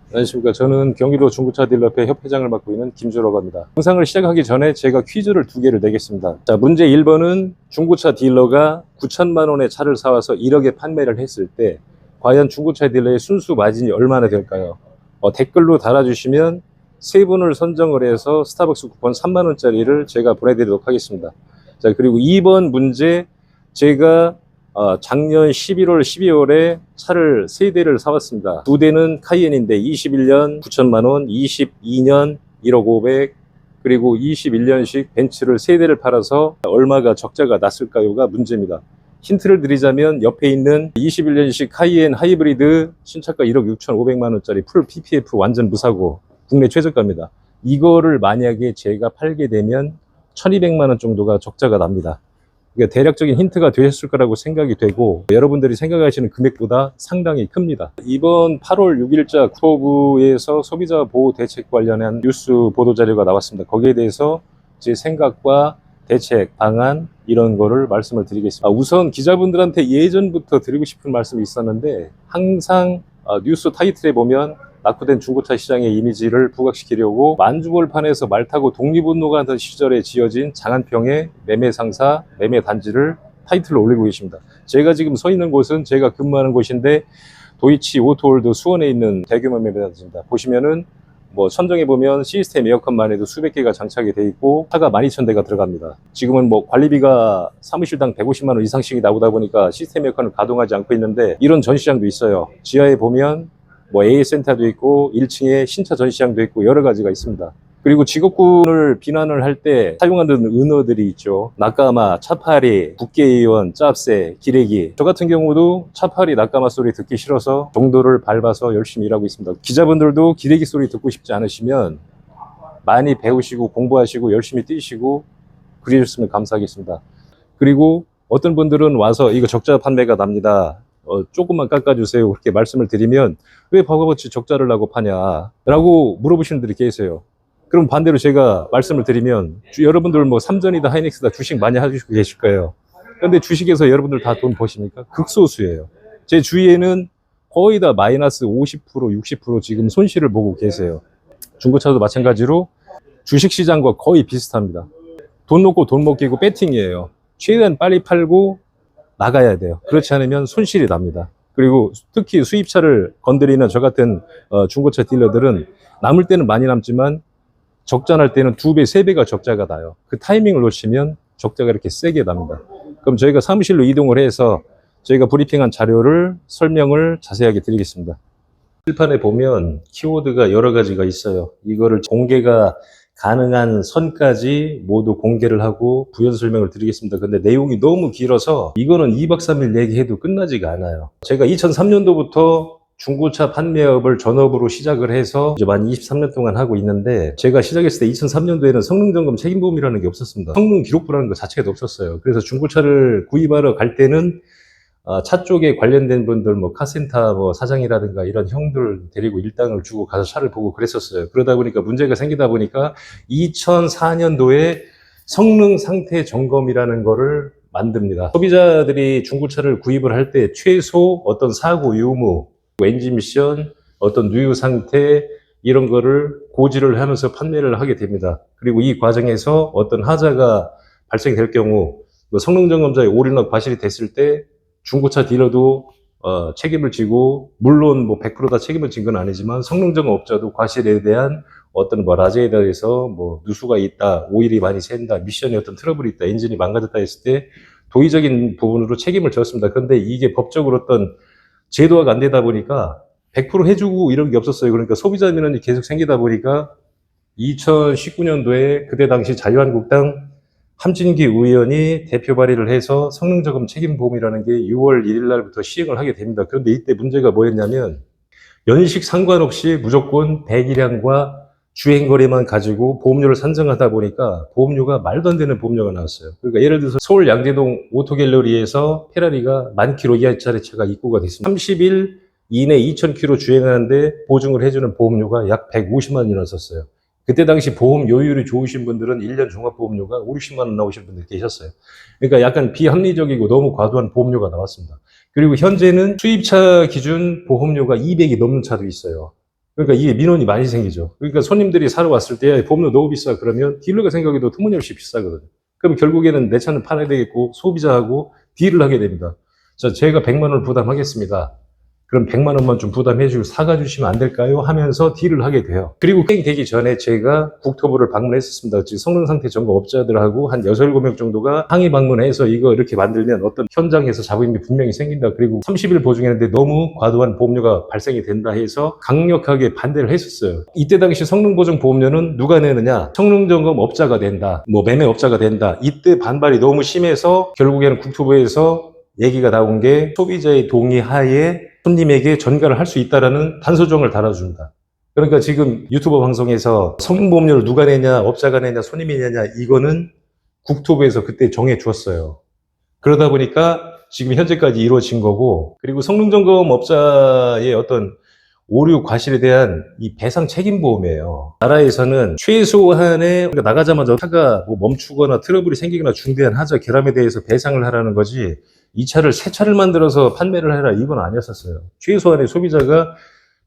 안녕하십니까. 저는 경기도 중고차 딜러협회 협회장을 맡고 있는 김주라고 합니다. 영상을 시작하기 전에 제가 퀴즈를 2개를 내겠습니다. 자, 문제 1번은 중고차 딜러가 9천만 원의 차를 사와서 1억에 판매를 했을 때 과연 중고차 딜러의 순수 마진이 얼마나 될까요? 댓글로 달아주시면 3분을 선정을 해서 스타벅스 쿠폰 3만 원짜리를 제가 보내드리도록 하겠습니다. 자, 그리고 2번 문제, 제가 작년 11월, 12월에 차를 3대를 사왔습니다. 2대는 카이엔인데 21년 9천만 원, 22년 1억 500, 그리고 21년식 벤츠를 3대를 팔아서 얼마가 적자가 났을까요가 문제입니다. 힌트를 드리자면 옆에 있는 21년식 카이엔 하이브리드 신차가 1억 6,500만 원짜리 풀 PPF 완전 무사고 국내 최저가입니다. 이거를 만약에 제가 팔게 되면 1,200만 원 정도가 적자가 납니다. 그러니까 대략적인 힌트가 되셨을 거라고 생각이 되고, 여러분들이 생각하시는 금액보다 상당히 큽니다. 이번 8월 6일자 국토부에서 소비자 보호 대책 관련한 뉴스 보도 자료가 나왔습니다. 거기에 대해서 제 생각과 대책, 방안 이런 거를 말씀을 드리겠습니다. 우선 기자분들한테 예전부터 드리고 싶은 말씀이 있었는데, 항상 뉴스 타이틀에 보면 낙후된 중고차 시장의 이미지를 부각시키려고 만주벌판에서 말 타고 독립운동가 하던 시절에 지어진 장안평의 매매상사, 매매단지를 타이틀로 올리고 계십니다. 제가 지금 서 있는 곳은 제가 근무하는 곳인데 도이치 오토홀드 수원에 있는 대규모 매매단지입니다. 보시면은 선정해 보면 시스템 에어컨만 해도 수백 개가 장착이 돼 있고 차가 12,000대가 들어갑니다. 지금은 관리비가 사무실당 150만 원 이상씩이 나오다 보니까 시스템 에어컨을 가동하지 않고 있는데, 이런 전시장도 있어요. 지하에 보면 AA센터도 있고 1층에 신차 전시장도 있고 여러 가지가 있습니다. 그리고 직업군을 비난을 할 때 사용하는 은어들이 있죠. 낙가마, 차파리, 국회의원, 짭새, 기레기. 저 같은 경우도 차파리, 낙가마 소리 듣기 싫어서 정도를 밟아서 열심히 일하고 있습니다. 기자분들도 기레기 소리 듣고 싶지 않으시면 많이 배우시고 공부하시고 열심히 뛰시고 그러셨으면 감사하겠습니다. 그리고 어떤 분들은 와서 이거 적자 판매가 납니다. 조금만 깎아주세요. 그렇게 말씀을 드리면 왜 버거버치 적자를 나고 파냐 라고 물어보시는 분들이 계세요. 그럼 반대로 제가 말씀을 드리면 여러분들 삼전이다 하이닉스다 주식 많이 하시고 계실 거예요. 그런데 주식에서 여러분들 다 돈 버십니까? 극소수예요. 제 주위에는 거의 다 마이너스 50%, 60% 지금 손실을 보고 계세요. 중고차도 마찬가지로 주식시장과 거의 비슷합니다. 돈 놓고 돈 먹기고 배팅이에요. 최대한 빨리 팔고 나가야 돼요. 그렇지 않으면 손실이 납니다. 그리고 특히 수입차를 건드리는 저 같은 중고차 딜러들은 남을 때는 많이 남지만 적자 날 때는 2배, 3배가 적자가 나요. 그 타이밍을 놓치면 적자가 이렇게 세게 납니다. 그럼 저희가 사무실로 이동을 해서 저희가 브리핑한 자료를 설명을 자세하게 드리겠습니다. 실판에 보면 키워드가 여러 가지가 있어요. 이거를 공개가 가능한 선까지 모두 공개를 하고 부연 설명을 드리겠습니다. 근데 내용이 너무 길어서 이거는 2박 3일 얘기해도 끝나지가 않아요. 제가 2003년도부터 중고차 판매업을 전업으로 시작을 해서 이제 만 23년 동안 하고 있는데, 제가 시작했을 때 2003년도에는 성능점검 책임보험이라는 게 없었습니다. 성능 기록부라는 것 자체가 없었어요. 그래서 중고차를 구입하러 갈 때는 차 쪽에 관련된 분들, 카센터 사장이라든가 이런 형들 데리고 일당을 주고 가서 차를 보고 그랬었어요. 그러다 보니까 문제가 생기다 보니까 2004년도에 성능 상태 점검이라는 거를 만듭니다. 소비자들이 중고차를 구입을 할 때 최소 어떤 사고 유무, 엔진 미션, 어떤 누유 상태 이런 거를 고지를 하면서 판매를 하게 됩니다. 그리고 이 과정에서 어떤 하자가 발생될 경우 성능 점검자의 오류나 과실이 됐을 때 중고차 딜러도 책임을 지고, 물론 100% 다 책임을 진 건 아니지만 성능점검 업자도 과실에 대한 어떤 라제에 대해서 누수가 있다, 오일이 많이 샌다, 미션에 어떤 트러블이 있다, 엔진이 망가졌다 했을 때 도의적인 부분으로 책임을 졌습니다. 그런데 이게 법적으로 어떤 제도화가 안 되다 보니까 100% 해주고 이런 게 없었어요. 그러니까 소비자 민원이 계속 생기다 보니까 2019년도에 그때 당시 자유한국당 함진기 의원이 대표 발의를 해서 성능점검 책임보험이라는 게 6월 1일 날부터 시행을 하게 됩니다. 그런데 이때 문제가 뭐였냐면 연식 상관없이 무조건 배기량과 주행거리만 가지고 보험료를 산정하다 보니까 보험료가 말도 안 되는 보험료가 나왔어요. 그러니까 예를 들어서 서울 양재동 오토갤러리에서 페라리가 10,000km 이하짜리 차가 입고가 됐습니다. 30일 이내 2,000km 주행하는데 보증을 해주는 보험료가 약 150만 원이 나왔었어요. 그때 당시 보험 요율이 좋으신 분들은 1년 종합보험료가 5, 60만 원 나오신 분들이 계셨어요. 그러니까 약간 비합리적이고 너무 과도한 보험료가 나왔습니다. 그리고 현재는 수입차 기준 보험료가 200이 넘는 차도 있어요. 그러니까 이게 민원이 많이 생기죠. 그러니까 손님들이 사러 왔을 때 보험료 너무 비싸 그러면 딜러가 생각해도 터무니없이 비싸거든요. 그럼 결국에는 내 차는 팔아야 되겠고 소비자하고 딜을 하게 됩니다. 자, 제가 100만 원을 부담하겠습니다. 그럼 100만 원만 좀 부담해 주고 사가 주시면 안 될까요? 하면서 딜을 하게 돼요. 그리고 되기 전에 제가 국토부를 방문했었습니다. 즉 성능 상태 점검 업자들하고 한 6, 7명 정도가 항의 방문해서 이거 이렇게 만들면 어떤 현장에서 잡음이 분명히 생긴다. 그리고 30일 보증했는데 너무 과도한 보험료가 발생이 된다 해서 강력하게 반대를 했었어요. 이때 당시 성능 보증 보험료는 누가 내느냐? 성능 점검 업자가 된다. 뭐 매매 업자가 된다. 이때 반발이 너무 심해서 결국에는 국토부에서 얘기가 나온 게 소비자의 동의 하에 손님에게 전가를 할 수 있다라는 단서조항을 달아줍니다. 그러니까 지금 유튜버 방송에서 성능보험료를 누가 내냐, 업자가 내냐, 손님이 내냐, 이거는 국토부에서 그때 정해 주었어요. 그러다 보니까 지금 현재까지 이루어진 거고, 그리고 성능점검 업자의 어떤 오류 과실에 대한 이 배상 책임보험이에요. 나라에서는 최소한의, 그러니까 나가자마자 차가 뭐 멈추거나 트러블이 생기거나 중대한 하자, 결함에 대해서 배상을 하라는 거지, 이 차를 새 차를 만들어서 판매를 해라, 이건 아니었었어요. 최소한의 소비자가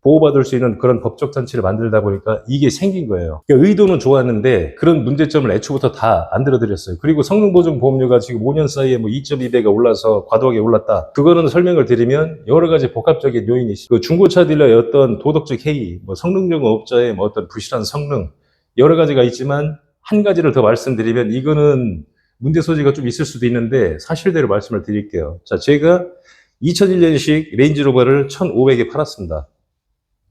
보호받을 수 있는 그런 법적 장치를 만들다 보니까 이게 생긴 거예요. 그러니까 의도는 좋았는데 그런 문제점을 애초부터 다 안 들어드렸어요. 그리고 성능보증보험료가 지금 5년 사이에 뭐 2.2배가 올라서 과도하게 올랐다. 그거는 설명을 드리면 여러 가지 복합적인 요인이 있어요. 그 중고차 딜러의 어떤 도덕적 해이, 뭐 성능적 업자의 뭐 어떤 부실한 성능, 여러 가지가 있지만 한 가지를 더 말씀드리면 이거는 문제 소지가 좀 있을 수도 있는데 사실대로 말씀을 드릴게요. 자, 제가 2001년식 레인지로버를 1,500에 팔았습니다.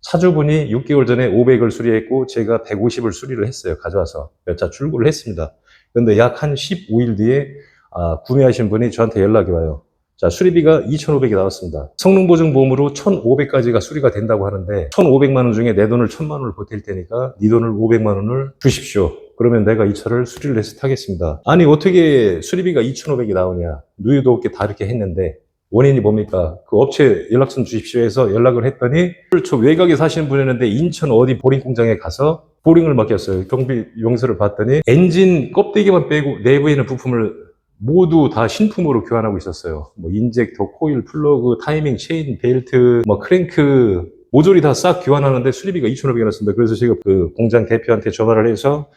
차주분이 6개월 전에 500을 수리했고 제가 150을 수리를 했어요. 가져와서 몇 차 출고를 했습니다. 그런데 약 한 15일 뒤에 구매하신 분이 저한테 연락이 와요. 자, 수리비가 2,500이 나왔습니다. 성능보증보험으로 1,500까지가 수리가 된다고 하는데 1,500만 원 중에 내 돈을 1,000만 원을 보탤 테니까 네 돈을 500만 원을 주십시오. 그러면 내가 이 차를 수리를 해서 타겠습니다. 아니 어떻게 수리비가 2,500이 나오냐. 누유도 없게 다 이렇게 했는데 원인이 뭡니까? 그 업체 연락처 주십시오 해서 연락을 했더니 저 외곽에 사시는 분이었는데 인천 어디 보링 공장에 가서 보링을 맡겼어요. 경비 용서를 봤더니 엔진 껍데기만 빼고 내부에 있는 부품을 모두 다 신품으로 교환하고 있었어요. 뭐 인젝터, 코일, 플러그, 타이밍, 체인, 벨트, 뭐 크랭크 모조리 다 싹 교환하는데 수리비가 2,500이 나왔습니다. 그래서 제가 그 공장 대표한테 전화를 해서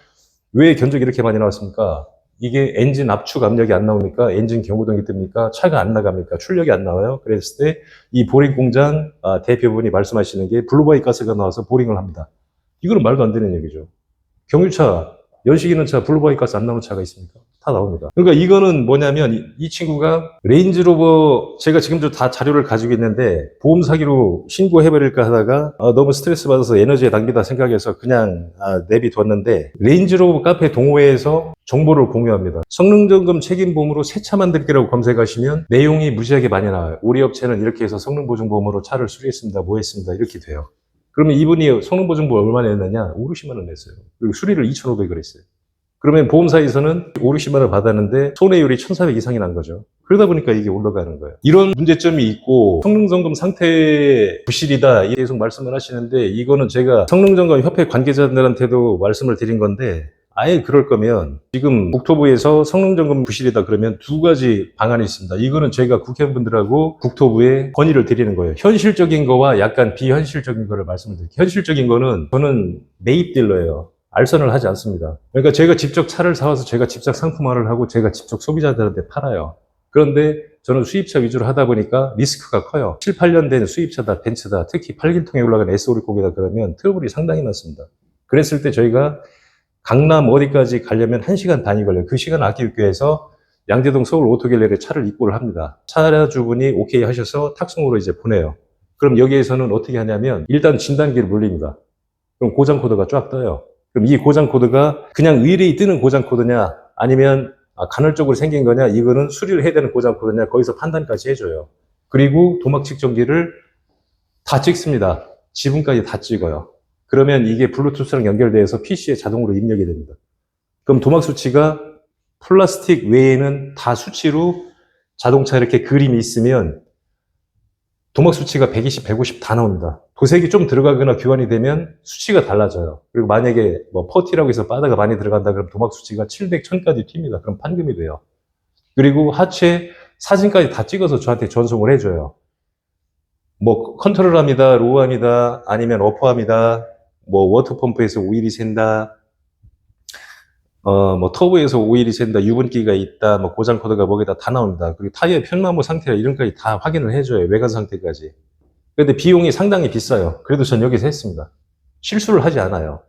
왜 견적이 이렇게 많이 나왔습니까? 이게 엔진 압축 압력이 안 나오니까 엔진 경고등이 뜹니까? 차가 안 나갑니까? 출력이 안 나와요? 그랬을 때 이 보링 공장 대표분이 말씀하시는 게 블루바이 가스가 나와서 보링을 합니다. 이거는 말도 안 되는 얘기죠. 경유차, 연식 있는 차, 블루바이 가스 안 나오는 차가 있습니까? 다 나옵니다. 그러니까 이거는 뭐냐면 이 친구가 레인지로버 제가 지금도 다 자료를 가지고 있는데 보험 사기로 신고해버릴까 하다가 너무 스트레스 받아서 에너지의 낭비다 생각해서 그냥 내비뒀는데 레인지로버 카페 동호회에서 정보를 공유합니다. 성능점검 책임보험으로 새 차 만들기라고 검색하시면 내용이 무지하게 많이 나와요. 우리 업체는 이렇게 해서 성능보증보험으로 차를 수리했습니다. 뭐 했습니다. 이렇게 돼요. 그러면 이분이 성능보증보험 얼마나 냈느냐? 5, 60만 원 냈어요. 그리고 수리를 2,500을 했어요. 그러면 보험사에서는 5, 60만 원 받았는데 손해율이 1,400 이상이 난 거죠. 그러다 보니까 이게 올라가는 거예요. 이런 문제점이 있고 성능점검 상태 부실이다 계속 말씀을 하시는데 이거는 제가 성능점검 협회 관계자들한테도 말씀을 드린 건데 아예 그럴 거면 지금 국토부에서 성능점검 부실이다 그러면 두 가지 방안이 있습니다. 이거는 제가 국회의원분들하고 국토부에 건의를 드리는 거예요. 현실적인 거와 약간 비현실적인 거를 말씀을 드릴게요. 현실적인 거는 저는 매입 딜러예요. 알선을 하지 않습니다. 그러니까 제가 직접 차를 사와서 제가 직접 상품화를 하고 제가 직접 소비자들한테 팔아요. 그런데 저는 수입차 위주로 하다 보니까 리스크가 커요. 7, 8년 된 수입차다, 벤츠다, 특히 8길통에 올라간 S560이다 그러면 트러블이 상당히 많습니다. 그랬을 때 저희가 강남 어디까지 가려면 1시간 단위 걸려요. 그 시간을 아끼기 위해서 양재동 서울 오토갤러리에 차를 입고를 합니다. 차주분이 오케이 하셔서 탁송으로 이제 보내요. 그럼 여기에서는 어떻게 하냐면 일단 진단기를 물립니다. 그럼 고장 코드가 쫙 떠요. 그럼 이 고장 코드가 그냥 의뢰이 뜨는 고장 코드냐 아니면 간헐적으로 생긴 거냐 이거는 수리를 해야 되는 고장 코드냐 거기서 판단까지 해줘요. 그리고 도막 측정기를 다 찍습니다. 지분까지 다 찍어요. 그러면 이게 블루투스랑 연결돼서 PC에 자동으로 입력이 됩니다. 그럼 도막 수치가 플라스틱 외에는 다 수치로 자동차 이렇게 그림이 있으면 도막 수치가 120, 150 다 나옵니다. 도색이 좀 들어가거나 교환이 되면 수치가 달라져요. 그리고 만약에 뭐 퍼티라고 해서 바다가 많이 들어간다 그러면 도막 수치가 700, 1000까지 튑니다. 그럼 판금이 돼요. 그리고 하체 사진까지 다 찍어서 저한테 전송을 해줘요. 뭐 컨트롤합니다, 로우합니다, 아니면 어퍼합니다, 뭐 워터펌프에서 오일이 샌다, 뭐 터보에서 오일이 샌다, 유분기가 있다, 뭐 고장 코드가 뭐기다 다 나옵니다. 그리고 타이어의 편마모 상태라 이런 것까지 다 확인을 해줘요. 외관 상태까지. 근데 비용이 상당히 비싸요. 그래도 전 여기서 했습니다. 실수를 하지 않아요.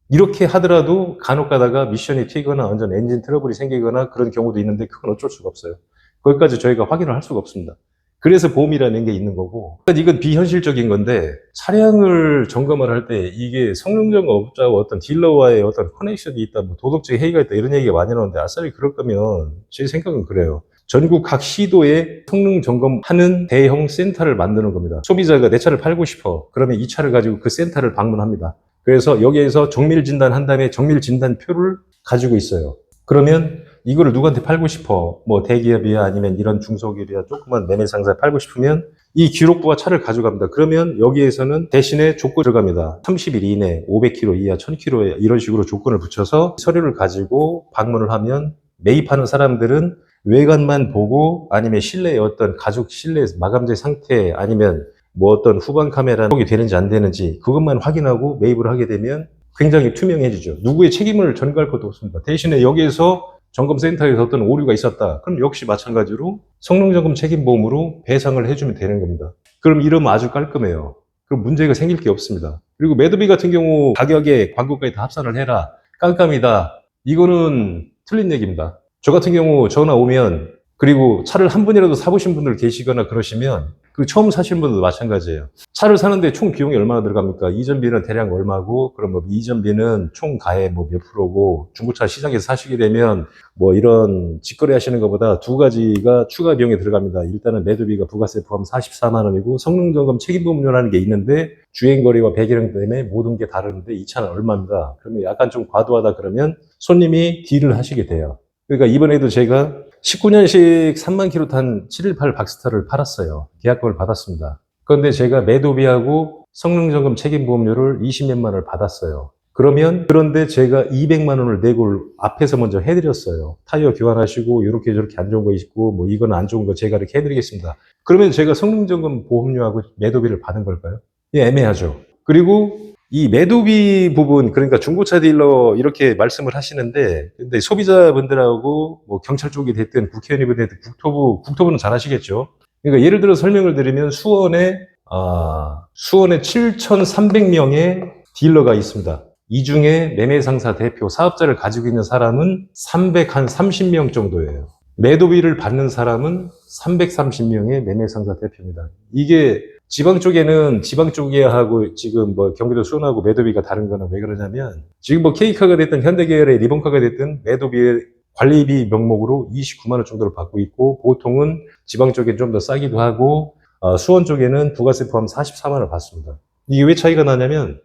이렇게 하더라도 간혹 가다가 미션이 튀거나 완전 엔진 트러블이 생기거나 그런 경우도 있는데 그건 어쩔 수가 없어요. 거기까지 저희가 확인을 할 수가 없습니다. 그래서 보험이라는 게 있는 거고, 그러니까 이건 비현실적인 건데, 차량을 점검을 할 때 이게 성능 업자와 어떤 딜러와의 어떤 커넥션이 있다, 뭐 도덕적 해이가 있다 이런 얘기가 많이 나오는데 아싸리 그럴 거면 제 생각은 그래요. 전국 각 시도에 성능 점검하는 대형 센터를 만드는 겁니다. 소비자가 내 차를 팔고 싶어. 그러면 이 차를 가지고 그 센터를 방문합니다. 그래서 여기에서 정밀 진단한 다음에 정밀 진단표를 가지고 있어요. 그러면 이거를 누구한테 팔고 싶어. 뭐 대기업이야 아니면 이런 중소기업이야 조그만 매매 상사에 팔고 싶으면 이 기록부와 차를 가져갑니다. 그러면 여기에서는 대신에 조건 들어갑니다. 30일 이내, 500km 이하, 1000km 이런 식으로 조건을 붙여서 서류를 가지고 방문을 하면 매입하는 사람들은 외관만 보고 아니면 실내의 어떤 가죽 실내 마감재 상태 아니면 뭐 어떤 후방 카메라 속이 되는지 안 되는지 그것만 확인하고 매입을 하게 되면 굉장히 투명해지죠. 누구의 책임을 전가할 것도 없습니다. 대신에 여기에서 점검센터에서 어떤 오류가 있었다. 그럼 역시 마찬가지로 성능점검 책임보험으로 배상을 해주면 되는 겁니다. 그럼 이러면 아주 깔끔해요. 그럼 문제가 생길 게 없습니다. 그리고 매도비 같은 경우 가격에 광고까지 다 합산을 해라. 깜깜이다. 이거는 틀린 얘기입니다. 저 같은 경우 전화 오면 그리고 차를 한 분이라도 사보신 분들 계시거나 그러시면 그 처음 사시는 분들도 마찬가지예요. 차를 사는데 총 비용이 얼마나 들어갑니까? 이전비는 대략 얼마고, 그럼 뭐 이전비는 총 가에 뭐 몇 프로고, 중고차 시장에서 사시게 되면 뭐 이런 직거래 하시는 것보다 두 가지가 추가 비용이 들어갑니다. 일단은 매도비가 부가세 포함 44만 원이고, 성능점검 책임보험료라는 게 있는데, 주행거리와 배기량 때문에 모든 게 다르는데 이 차는 얼마입니다. 그러면 약간 좀 과도하다 그러면 손님이 딜을 하시게 돼요. 그러니까 이번에도 제가 19년식 3만 킬로 탄 718 박스타를 팔았어요. 계약금을 받았습니다. 그런데 제가 매도비하고 성능점검 책임보험료를 20몇만 원을 받았어요. 그런데 제가 200만 원을 내고 앞에서 먼저 해드렸어요. 타이어 교환하시고 이렇게 저렇게 안 좋은 거 있고 뭐 이건 안 좋은 거 제가 이렇게 해드리겠습니다. 그러면 제가 성능점검 보험료하고 매도비를 받은 걸까요? 예, 애매하죠. 그리고 이 매도비 부분, 그러니까 중고차 딜러 이렇게 말씀을 하시는데, 근데 소비자분들하고 뭐 경찰 쪽이 됐든 국회의원이 됐든 국토부는 잘 아시겠죠? 그러니까 예를 들어 설명을 드리면 수원에 7,300명의 딜러가 있습니다. 이 중에 매매상사 대표, 사업자를 가지고 있는 사람은 330명 정도예요. 매도비를 받는 사람은 330명의 매매상사 대표입니다. 이게 지방 쪽에는 지방 쪽이야 하고 지금 뭐 경기도 수원하고 매도비가 다른 거는 왜 그러냐면 지금 뭐 K카가 됐든 현대계열의 리본카가 됐든 매도비 관리비 명목으로 29만 원 정도를 받고 있고 보통은 지방 쪽에 좀 더 싸기도 하고 수원 쪽에는 부가세 포함 44만 원을 받습니다. 이게 왜 차이가 나냐면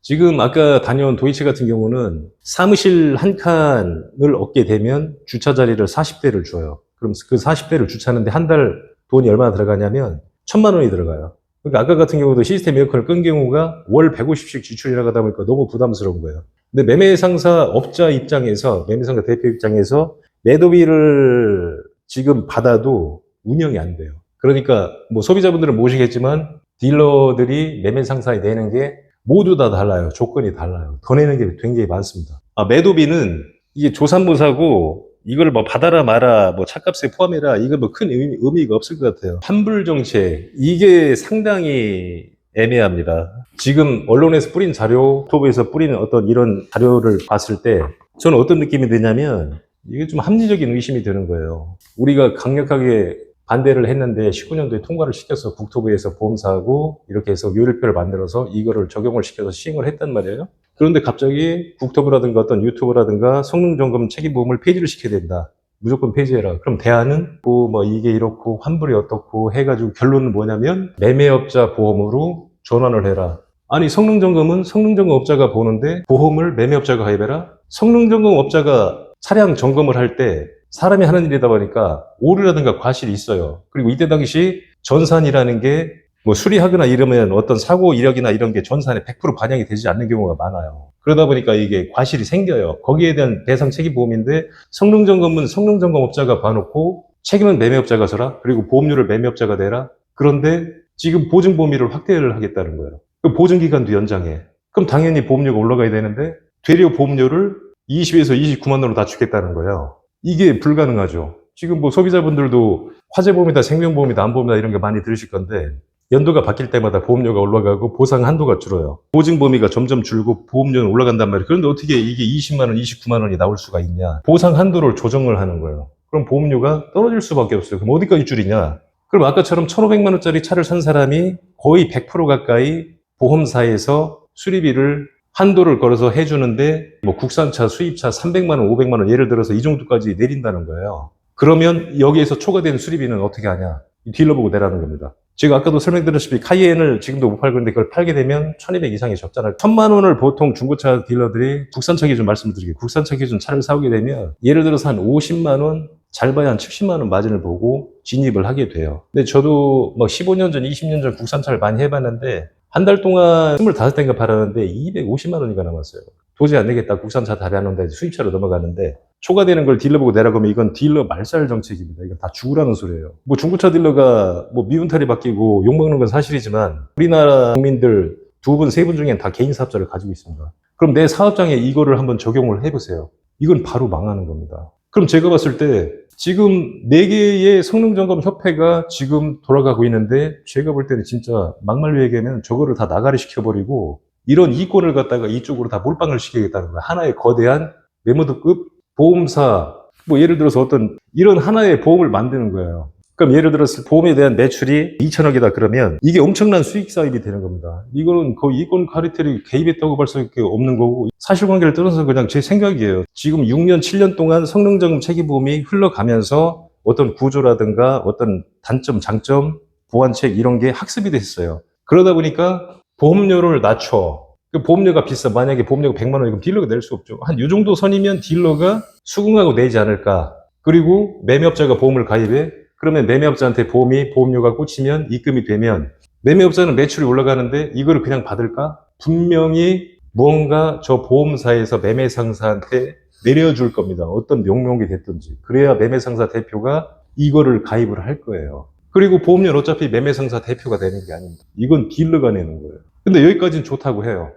지금 아까 다녀온 도이치 같은 경우는 사무실 한 칸을 얻게 되면 주차 자리를 40대를 줘요. 그럼 그 40대를 주차하는데 한 달 돈이 얼마나 들어가냐면 1,000만 원이 들어가요. 그러니까 아까 같은 경우도 시스템 에어컨을 끈 경우가 월 150씩 지출이 나가다 보니까 너무 부담스러운 거예요. 근데 매매상사 업자 입장에서, 매매상사 대표 입장에서 매도비를 지금 받아도 운영이 안 돼요. 그러니까 뭐 소비자분들은 모시겠지만 딜러들이 매매상사에 내는 게 모두 다 달라요. 조건이 달라요. 더 내는 게 굉장히 많습니다. 매도비는 이게 조삼모사고 이걸 뭐 받아라 마라 뭐 차값에 포함해라 이거 뭐 큰 의미가 없을 것 같아요. 환불 정책 이게 상당히 애매합니다. 지금 언론에서 뿌린 자료, 유튜브에서 뿌리는 어떤 이런 자료를 봤을 때 저는 어떤 느낌이 드냐면 이게 좀 합리적인 의심이 드는 거예요. 우리가 강력하게 반대를 했는데 19년도에 통과를 시켜서 국토부에서 보험사하고 이렇게 해서 요일표를 만들어서 이거를 적용을 시켜서 시행을 했단 말이에요. 그런데 갑자기 국토부라든가 어떤 유튜브라든가 성능점검 책임보험을 폐지를 시켜야 된다. 무조건 폐지해라. 그럼 대안은 뭐 이게 이렇고 환불이 어떻고 해가지고 결론은 뭐냐면 매매업자 보험으로 전환을 해라. 아니 성능점검은 성능점검업자가 보는데 보험을 매매업자가 가입해라? 성능점검업자가 차량 점검을 할 때 사람이 하는 일이다 보니까 오류라든가 과실이 있어요. 그리고 이때 당시 전산이라는 게 뭐 수리하거나 이러면 어떤 사고 이력이나 이런 게 전산에 100% 반영이 되지 않는 경우가 많아요. 그러다 보니까 이게 과실이 생겨요. 거기에 대한 배상 책임 보험인데 성능점검은 성능점검업자가 봐놓고 책임은 매매업자가 져라. 그리고 보험료를 매매업자가 내라. 그런데 지금 보증 범위를 확대를 하겠다는 거예요. 그 보증 기간도 연장해. 그럼 당연히 보험료가 올라가야 되는데 되려 보험료를 20에서 29만 원으로 낮추겠다는 거예요. 이게 불가능하죠. 지금 뭐 소비자분들도 화재보험이다, 생명보험이다, 안보험이다 이런 게 많이 들으실 건데 연도가 바뀔 때마다 보험료가 올라가고 보상 한도가 줄어요. 보증 범위가 점점 줄고 보험료는 올라간단 말이에요. 그런데 어떻게 이게 20만 원, 29만 원이 나올 수가 있냐? 보상 한도를 조정을 하는 거예요. 그럼 보험료가 떨어질 수밖에 없어요. 그럼 어디까지 줄이냐? 그럼 아까처럼 1,500만 원짜리 차를 산 사람이 거의 100% 가까이 보험사에서 수리비를 한도를 걸어서 해주는데 뭐 국산차, 수입차 300만 원, 500만 원 예를 들어서 이 정도까지 내린다는 거예요. 그러면 여기에서 초과된 수리비는 어떻게 하냐? 딜러 보고 내라는 겁니다. 제가 아까도 설명드렸다시피 카이엔을 지금도 못 팔고 있는데 그걸 팔게 되면 1200 이상이 적잖아요. 1000만 원을 보통 중고차 딜러들이 국산차 기준 말씀드릴게요. 국산차 기준 차를 사오게 되면 예를 들어서 한 50만 원, 잘 봐야 한 70만 원 마진을 보고 진입을 하게 돼요. 근데 저도 뭐 15년 전, 20년 전 국산차를 많이 해봤는데 한 달 동안 25대인가 팔았는데 250만 원이가 남았어요. 도저히 안 되겠다. 국산차 답이 안 온다. 수입차로 넘어가는데 초과되는 걸 딜러 보고 내라고 하면 이건 딜러 말살 정책입니다. 이건 다 죽으라는 소리예요. 뭐 중고차 딜러가 뭐 미운털이 바뀌고 욕먹는 건 사실이지만 우리나라 국민들 2분, 3분 중엔 다 개인 사업자를 가지고 있습니다. 그럼 내 사업장에 이거를 한번 적용을 해보세요. 이건 바로 망하는 겁니다. 그럼 제가 봤을 때 지금 4개의 성능점검 협회가 지금 돌아가고 있는데 제가 볼 때는 진짜 막말로 얘기하면 저거를 다 나가리 시켜버리고 이런 이권을 갖다가 이쪽으로 다 몰빵을 시키겠다는 거예요. 하나의 거대한 메모드급 보험사, 뭐 예를 들어서 어떤 이런 하나의 보험을 만드는 거예요. 그럼 예를 들어서 보험에 대한 매출이 2천억이다 그러면 이게 엄청난 수익 사입이 되는 겁니다. 이거는 거의 이권 카르텔이 개입했다고 볼 수밖에 없는 거고 사실관계를 떠나서 그냥 제 생각이에요. 지금 6년, 7년 동안 성능점검 책임보험이 흘러가면서 어떤 구조라든가 어떤 단점, 장점, 보완책 이런 게 학습이 됐어요. 그러다 보니까 보험료를 낮춰. 그 보험료가 비싸. 만약에 보험료가 100만 원이면 딜러가 낼 수 없죠. 한 이 정도 선이면 딜러가 수긍하고 내지 않을까. 그리고 매매업자가 보험을 가입해. 그러면 매매업자한테 보험료가 꽂히면 입금이 되면 매매업자는 매출이 올라가는데 이거를 그냥 받을까? 분명히 무언가 저 보험사에서 매매상사한테 내려줄 겁니다. 어떤 명목이 됐든지. 그래야 매매상사 대표가 이거를 가입을 할 거예요. 그리고 보험료는 어차피 매매상사 대표가 되는 게 아닙니다. 이건 딜러가 내는 거예요. 근데 여기까지는 좋다고 해요.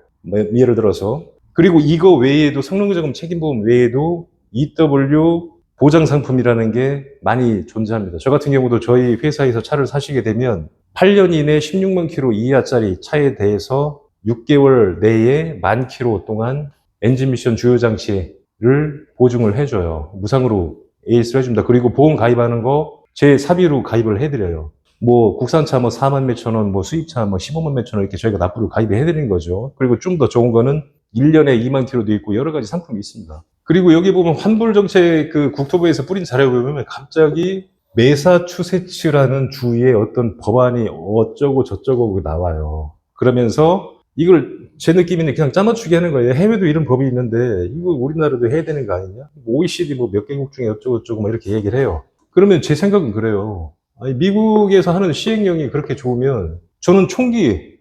예를 들어서. 그리고 이거 외에도 성능점검 책임보험 외에도 EW 보장상품이라는 게 많이 존재합니다. 저 같은 경우도 저희 회사에서 차를 사시게 되면 8년 이내 16만 킬로 이하짜리 차에 대해서 6개월 내에 10,000킬로 동안 엔진 미션 주요 장치를 보증을 해줘요. 무상으로 AS를 해줍니다. 그리고 보험 가입하는 거 제 사비로 가입을 해드려요. 뭐 국산차 뭐 4만 몇천 원, 뭐 수입차 뭐 15만 몇천 원 이렇게 저희가 납부를 가입을 해드리는 거죠. 그리고 좀 더 좋은 거는 1년에 2만 킬로도 있고 여러 가지 상품이 있습니다. 그리고 여기 보면 환불 정책 그 국토부에서 뿌린 자료에 보면 갑자기 매사추세츠라는 주의 어떤 법안이 어쩌고 저쩌고 나와요. 그러면서 이걸 제 느낌에는 그냥 짜맞추기 하는 거예요. 해외도 이런 법이 있는데 이거 우리나라도 해야 되는 거 아니냐? OECD 뭐 몇 개국 중에 어쩌고 저쩌고 막 이렇게 얘기를 해요. 그러면 제 생각은 그래요. 아니, 미국에서 하는 시행령이 그렇게 좋으면 저는 총기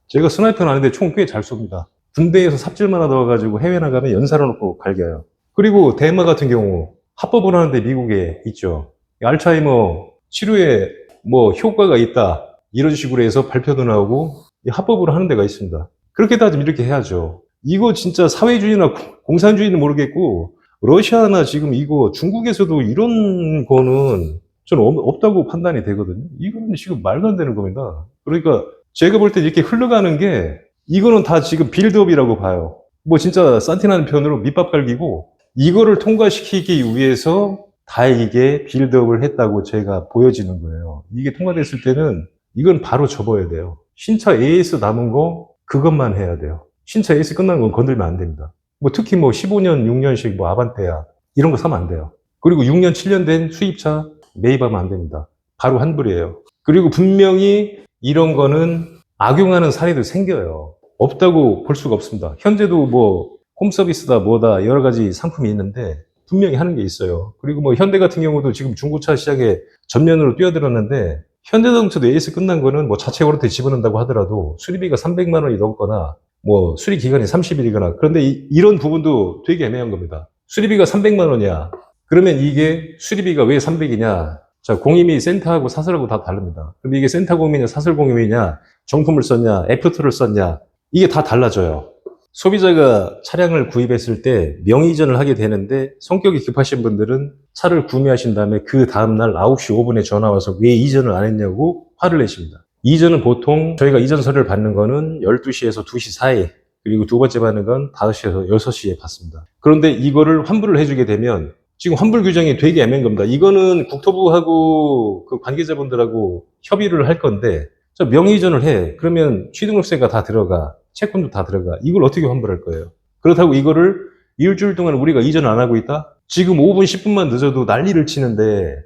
제가 스나이퍼는 아닌데 총 꽤 잘 쏩니다. 군대에서 삽질만 하다 와가지고 해외 나가면 연사로 놓고 갈겨요. 그리고 대마 같은 경우 합법을 하는데 미국에 있죠. 알츠하이머 치료에 뭐 효과가 있다 이런 식으로 해서 발표도 나오고 합법으로 하는 데가 있습니다. 그렇게 따지면 이렇게 해야죠. 이거 진짜 사회주의나 공산주의는 모르겠고 러시아나 지금 이거 중국에서도 이런 거는 저는 없다고 판단이 되거든요. 이거는 지금 말도 안 되는 겁니다. 그러니까 제가 볼 때 이렇게 흘러가는 게 이거는 다 지금 빌드업이라고 봐요. 뭐 진짜 산티나는 편으로 밑밥 갈기고 이거를 통과시키기 위해서 다 이게 빌드업을 했다고 제가 보여지는 거예요. 이게 통과됐을 때는 이건 바로 접어야 돼요. 신차 AS 남은 거 그것만 해야 돼요. 신차 AS 끝난 건 건들면 안 됩니다. 뭐 특히 뭐 15년, 6년씩 뭐 아반떼야 이런 거 사면 안 돼요. 그리고 6년, 7년 된 수입차 매입하면 안 됩니다. 바로 환불이에요. 그리고 분명히 이런 거는 악용하는 사례도 생겨요. 없다고 볼 수가 없습니다. 현재도 뭐 홈서비스다 뭐다 여러 가지 상품이 있는데 분명히 하는 게 있어요. 그리고 뭐 현대 같은 경우도 지금 중고차 시장에 전면으로 뛰어들었는데 현대자동차도 AS 끝난 거는 뭐 자체 워런티 집어넣는다고 하더라도 수리비가 300만 원이 넘거나 뭐 수리 기간이 30일이거나 그런데 이런 부분도 되게 애매한 겁니다. 수리비가 300만 원이야. 그러면 이게 수리비가 왜 300이냐? 자, 공임이 센터하고 사설하고 다 다릅니다. 근데 이게 센터 공임이냐 사설 공임이냐, 정품을 썼냐, 애프터를 썼냐, 이게 다 달라져요. 소비자가 차량을 구입했을 때 명의이전을 하게 되는데 성격이 급하신 분들은 차를 구매하신 다음에 그 다음날 9시 5분에 전화 와서 왜 이전을 안 했냐고 화를 내십니다. 이전은 보통 저희가 이전 서류를 받는 거는 12시에서 2시 사이, 그리고 두 번째 받는 건 5시에서 6시에 받습니다. 그런데 이거를 환불을 해주게 되면 지금 환불 규정이 되게 애매한 겁니다. 이거는 국토부하고 그 관계자분들하고 협의를 할 건데, 저 명의이전을 해. 그러면 취등록세가 다 들어가. 채권도 다 들어가. 이걸 어떻게 환불할 거예요? 그렇다고 이거를 일주일 동안 우리가 이전을 안 하고 있다? 지금 5분, 10분만 늦어도 난리를 치는데,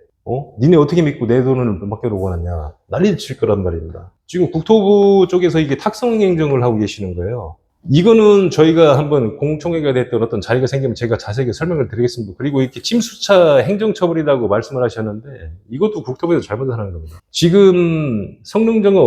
니네 어떻게 믿고 내 돈을 맡겨놓고 가느냐? 난리를 칠 거란 말입니다. 지금 국토부 쪽에서 이게 탁성 행정을 하고 계시는 거예요. 이거는 저희가 한번 공청회가 됐던 어떤 자리가 생기면 제가 자세하게 설명을 드리겠습니다. 그리고 이렇게 침수차 행정처벌이라고 말씀을 하셨는데 이것도 국토부에서 잘못하는 겁니다. 지금 성능점검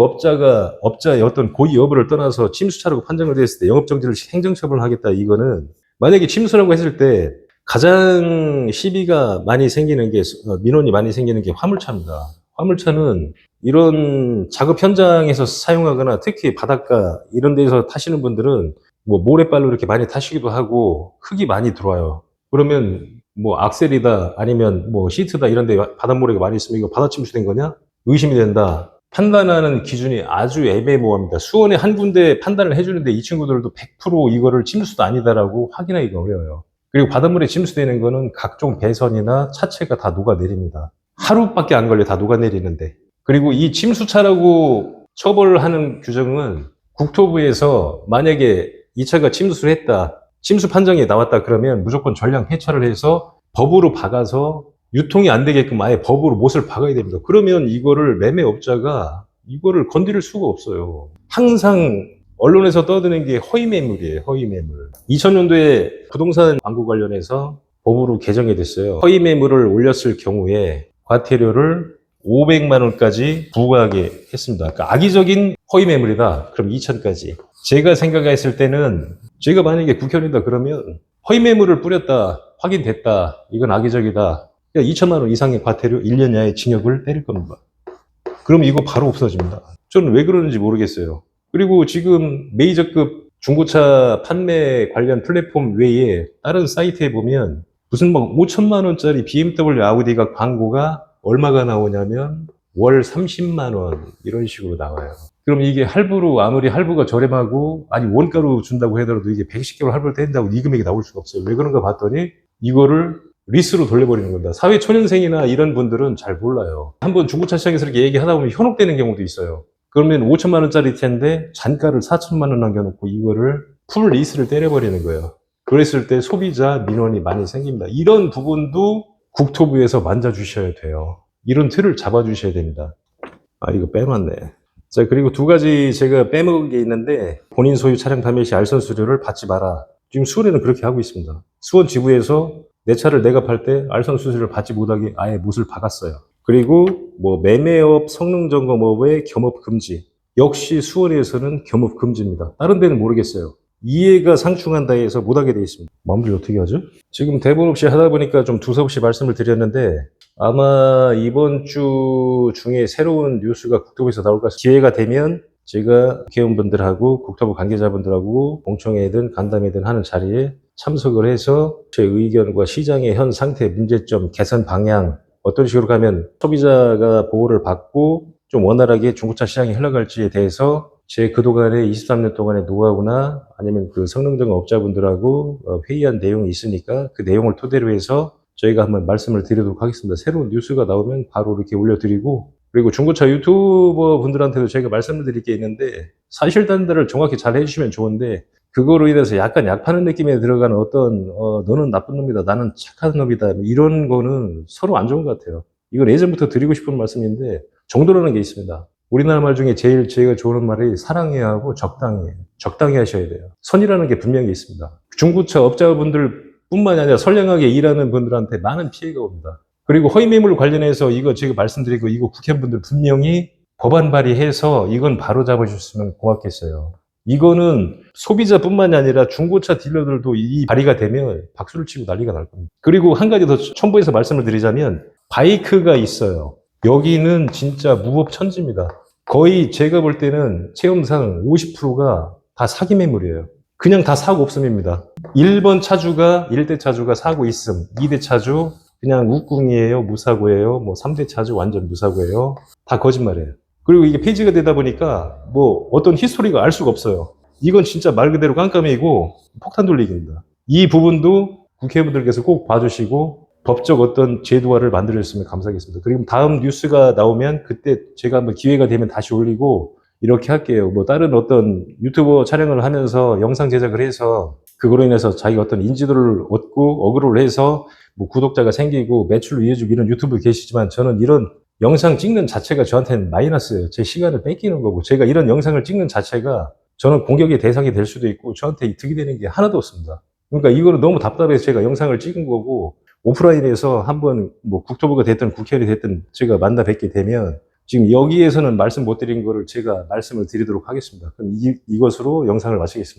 업자의 어떤 고의 여부를 떠나서 침수차라고 판정을 됐을 때 영업정지를 행정처벌을 하겠다, 이거는 만약에 침수라고 했을 때 가장 시비가 많이 생기는 게, 민원이 많이 생기는 게 화물차입니다. 화물차는 이런 작업 현장에서 사용하거나 특히 바닷가 이런 데서 타시는 분들은 뭐 모래발로 이렇게 많이 타시기도 하고 흙이 많이 들어와요. 그러면 뭐 악셀이다 아니면 뭐 시트다 이런 데 바닷모래가 많이 있으면 이거 바다 침수된 거냐? 의심이 된다. 판단하는 기준이 아주 애매모호합니다. 수원에 한 군데 판단을 해주는데 이 친구들도 100% 이거를 침수도 아니다라고 확인하기가 어려워요. 그리고 바닷물에 침수되는 거는 각종 배선이나 차체가 다 녹아내립니다. 하루밖에 안 걸려 다 녹아내리는데. 그리고 이 침수차라고 처벌하는 규정은 국토부에서 만약에 이 차가 침수를 했다, 침수 판정이 나왔다 그러면 무조건 전량 폐차를 해서 법으로 박아서 유통이 안 되게끔 아예 법으로 못을 박아야 됩니다. 그러면 이거를 매매업자가 이거를 건드릴 수가 없어요. 항상 언론에서 떠드는 게 허위매물이에요. 허위매물. 2000년도에 부동산 광고 관련해서 법으로 개정이 됐어요. 허위매물을 올렸을 경우에 과태료를 500만 원까지 부과하게 했습니다. 그러니까 악의적인 허위매물이다. 그럼 2천까지. 제가 생각했을 때는 제가 만약에 국회의원이다 그러면 허위매물을 뿌렸다, 확인됐다, 이건 악의적이다, 2천만 원 이상의 과태료 1년 이하의 징역을 때릴 겁니다. 그럼 이거 바로 없어집니다. 저는 왜 그러는지 모르겠어요. 그리고 지금 메이저급 중고차 판매 관련 플랫폼 외에 다른 사이트에 보면 무슨 막 5천만 원짜리 BMW 아우디가 광고가 얼마가 나오냐면 월 30만 원 이런 식으로 나와요. 그럼 이게 할부로, 아무리 할부가 저렴하고 아니 원가로 준다고 하더라도 이게 110개월 할부를 뗀다고 이 금액이 나올 수가 없어요. 왜 그런가 봤더니 이거를 리스로 돌려버리는 겁니다. 사회초년생이나 이런 분들은 잘 몰라요. 한번 중고차 시장에서 이렇게 얘기하다 보면 현혹되는 경우도 있어요. 그러면 5천만 원짜리 텐데 잔가를 4천만 원 남겨놓고 이거를 풀 리스를 때려버리는 거예요. 그랬을 때 소비자 민원이 많이 생깁니다. 이런 부분도 국토부에서 만져주셔야 돼요. 이런 틀을 잡아주셔야 됩니다. 아, 이거 빼놨네. 자, 그리고 두 가지 제가 빼먹은 게 있는데, 본인 소유 차량 판매 시 알선 수수료를 받지 마라. 지금 수원에는 그렇게 하고 있습니다. 수원 지부에서 내 차를 내가 팔 때 알선 수수료를 받지 못하게 아예 못을 박았어요. 그리고 뭐 매매업, 성능점검업의 겸업 금지. 역시 수원에서는 겸업 금지입니다. 다른 데는 모르겠어요. 이해가 상충한다 해서 못하게 돼 있습니다. 마무리 어떻게 하죠? 지금 대본 없이 하다 보니까 좀 두서없이 말씀을 드렸는데 아마 이번 주 중에 새로운 뉴스가 국토부에서 나올까 기회가 되면 제가 국회의원분들하고 국토부 관계자분들하고 공청회든 간담회든 하는 자리에 참석을 해서 제 의견과 시장의 현 상태, 문제점, 개선 방향 어떤 식으로 가면 소비자가 보호를 받고 좀 원활하게 중고차 시장이 흘러갈지에 대해서 제 그동안의 23년 동안의 노하우나 아니면 그 성능점검 업자분들하고 회의한 내용이 있으니까 그 내용을 토대로 해서 저희가 한번 말씀을 드리도록 하겠습니다. 새로운 뉴스가 나오면 바로 이렇게 올려드리고, 그리고 중고차 유튜버 분들한테도 저희가 말씀을 드릴 게 있는데 사실단들을 정확히 잘 해주시면 좋은데 그거로 인해서 약간 약 파는 느낌에 들어가는 어떤 너는 나쁜 놈이다, 나는 착한 놈이다, 이런 거는 서로 안 좋은 것 같아요. 이건 예전부터 드리고 싶은 말씀인데 정도라는 게 있습니다. 우리나라 말 중에 제일 제가 좋아하는 말이 사랑해야 하고 적당히 해요. 적당히 하셔야 돼요. 선이라는 게 분명히 있습니다. 중고차 업자분들 뿐만이 아니라 선량하게 일하는 분들한테 많은 피해가 옵니다. 그리고 허위매물 관련해서 이거 제가 말씀드리고 이거 국회의원분들 분명히 법안 발의해서 이건 바로 잡아주셨으면 고맙겠어요. 이거는 소비자뿐만이 아니라 중고차 딜러들도 이 발의가 되면 박수를 치고 난리가 날 겁니다. 그리고 한 가지 더 첨부해서 말씀을 드리자면 바이크가 있어요. 여기는 진짜 무법천지입니다. 거의 제가 볼 때는 체험상 50%가 다 사기 매물이에요. 그냥 다 사고 없음입니다. 1번 차주가 1대 차주가 사고 있음, 2대 차주 그냥 웃궁이에요, 무사고예요, 뭐 3대 차주 완전 무사고예요. 다 거짓말이에요. 그리고 이게 폐지가 되다 보니까 뭐 어떤 히스토리가 알 수가 없어요. 이건 진짜 말 그대로 깜깜이고 폭탄 돌리기입니다. 이 부분도 국회의원들께서 꼭 봐주시고 법적 어떤 제도화를 만들어줬으면 감사하겠습니다. 그리고 다음 뉴스가 나오면 그때 제가 한번 기회가 되면 다시 올리고 이렇게 할게요. 뭐 다른 어떤 유튜버 촬영을 하면서 영상 제작을 해서 그거로 인해서 자기가 어떤 인지도를 얻고 어그로를 해서 뭐 구독자가 생기고 매출을 이어주고 이런 유튜브 계시지만 저는 이런 영상 찍는 자체가 저한테는 마이너스예요. 제 시간을 뺏기는 거고 제가 이런 영상을 찍는 자체가 저는 공격의 대상이 될 수도 있고 저한테 득이 되는 게 하나도 없습니다. 그러니까 이거는 너무 답답해서 제가 영상을 찍은 거고 오프라인에서 한번 뭐 국토부가 됐든 국회의원이 됐든 제가 만나 뵙게 되면 지금 여기에서는 말씀 못 드린 거를 제가 말씀을 드리도록 하겠습니다. 그럼 이것으로 영상을 마치겠습니다.